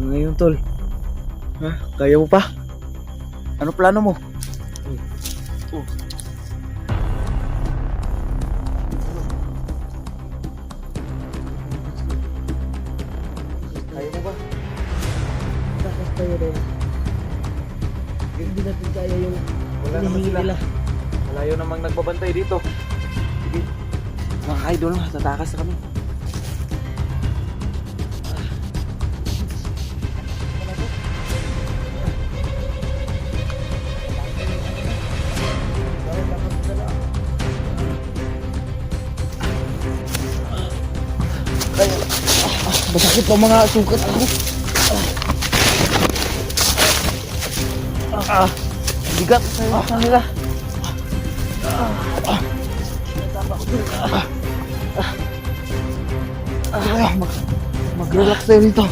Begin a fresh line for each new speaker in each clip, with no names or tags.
ngayon, tol? Ha? Kaya mo pa? Ano plano mo? Oh. Kaya mo ba?
Takas tayo rin. Hindi natin kaya yung
Wala naman
hinihingi
sila.
nila.
Malayo namang nagbabantay dito. Sige. Mga idol, tatakas na kami.
Masakit pa mga sukat ako.
Bigat sa kanila.
Mag-relax tayo dito.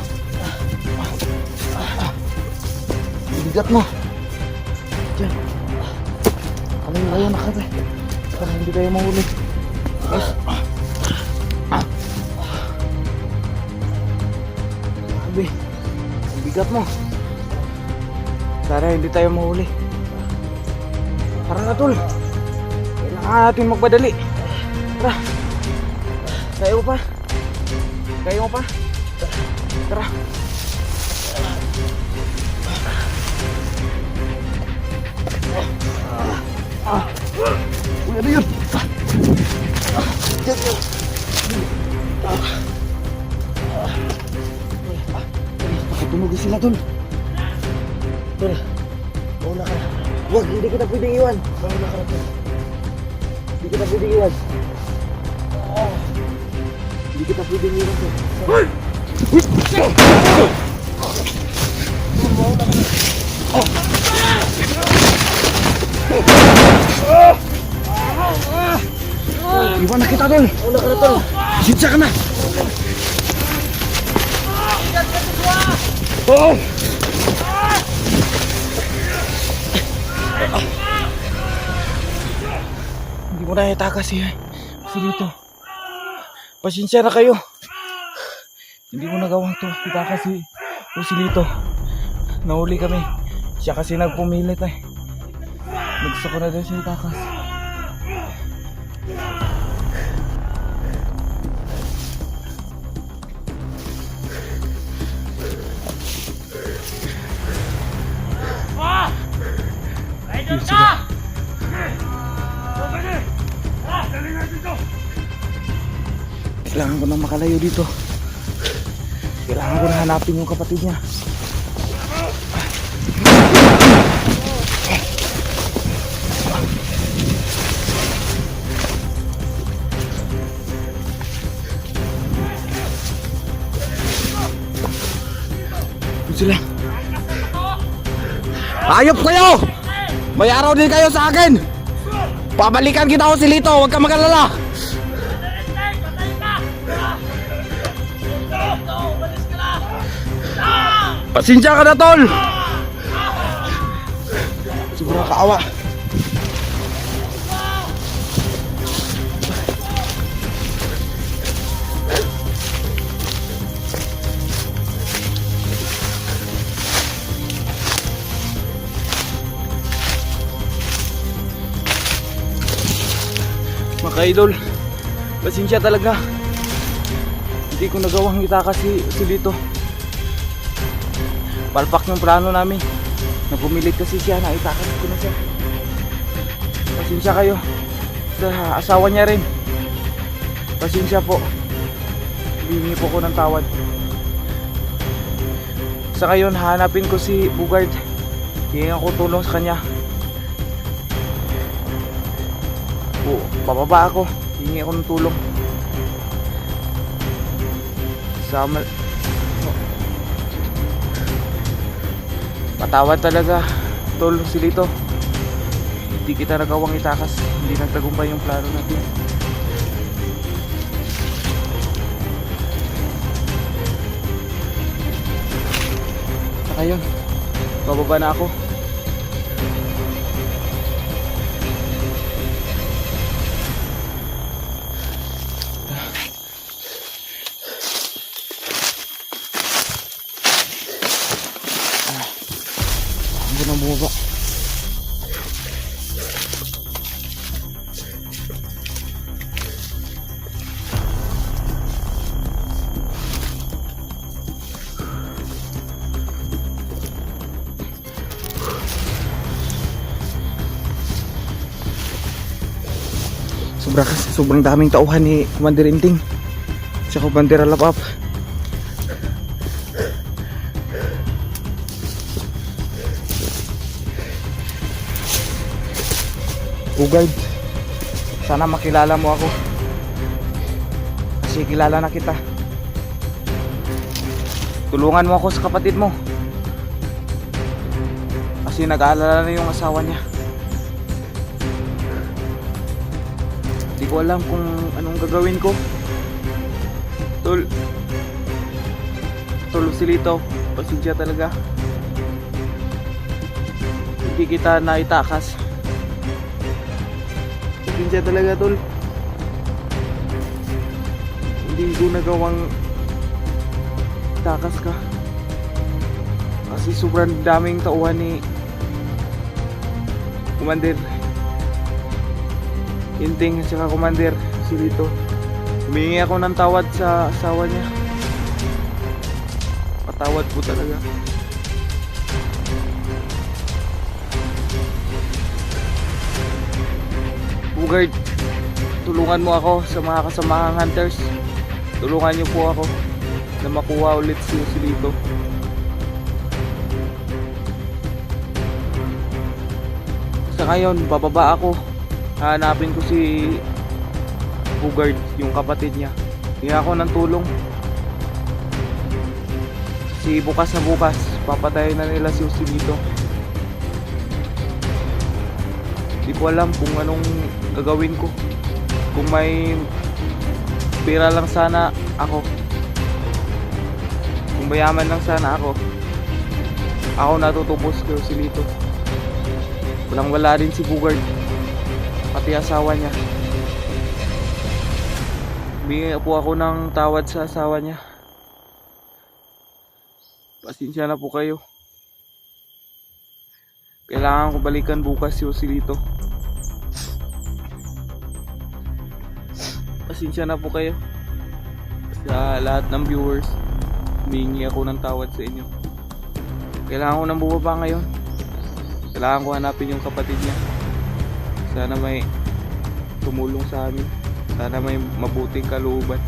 Bigat mo. Diyan. Ano yung ayaw nakate? Para hindi tayo mahuli.
Sabi, ang bigat mo. Sana hindi tayo mahuli. Tara na, tol. Kailangan natin magpadali. Tara. Kaya mo pa? Kaya mo pa? Tara.
Uy, ano yun? Diyan, diyan. Nakatunog sila, tol. Tol, mauna ka na. Huwag, hindi kita pwedeng iwan. Mauna ka na, tol. Hindi kita pwedeng iwan. Hindi kita pwedeng iwan, tol. Iwan na kita, tol. Mauna ka na, tol. Sitsa ka na. Oh!
Hindi mo na itakas si Lito. Pasensya na kayo. Hindi ko nagawang to. Itakas si Lito. Nahuli kami. Siya kasi nagpumilit eh. Nagsa ko na daw siya itakas. Yun sila. Kailangan ko na makalayo dito. Kailangan ko na hanapin yung kapatid niya. Yun sila. Hayop kayo! May araw din kayo sa akin! Pabalikan kita ko si Lito, huwag ka mag-alala! Pasensya ka na, tol! Siguro kaawa. Mga idol, pasensya talaga. Hindi ko nagawang itakas si Lito. Palpak yung plano namin. Napumilit kasi siya na itakas ko na siya. Pasensya kayo sa asawa niya rin. Pasensya po. Hihingi po ko ng tawad. Sa ngayon, hanapin ko si Bugard. Hihingan ko tulong sa kanya. Bababa ako, hingi ako ng tulong. Patawad talaga, tol, si Lito. Hindi kita nagawang itakas. Hindi nagtagumpay yung plano natin. Saka yun, bababa na ako. ko nang bumaba. Sobrang daming tauhan ni Commander Inting sa Commander Alapap. Ugard, sana makilala mo ako kasi kilala na kita. Tulungan mo ako sa kapatid mo kasi nag-aalala na yung asawa niya. Hindi ko alam kung anong gagawin ko. Tol Silito, pasensya talaga. Hindi kita naitakas. Pasensya talaga, tol. Hindi ko nagawang takas ka. Kasi sobrang daming tauhan ni Commander Inting at saka Commander Silito. Humingi ako ng tawad sa asawa niya. Patawad po talaga. Bugard, tulungan mo ako sa mga kasamahang hunters. Tulungan niyo po ako na makuha ulit si Silito. Sa ngayon, bababa ako. Hanapin ko si Bugard, yung kapatid niya. Hinga ako ng tulong. Si bukas na bukas, papatayin na nila si Silito. Di ko alam kung anong gagawin ko. Kung may pera lang sana ako, kung mayaman lang sana ako natutubos kay Silito. Walang wala din si Bugard, pati asawa niya. Humingi po ako ng tawad sa asawa niya. Pasensya na po kayo. Kailangan ko balikan bukas si Silito. Pasensya na po kayo. Sa lahat ng viewers, humingi ako ng tawad sa inyo. Kailangan ko nang bumaba ngayon. Kailangan ko hanapin yung kapatid niya. Sana may tumulong sa amin. Sana may mabuting kalooban.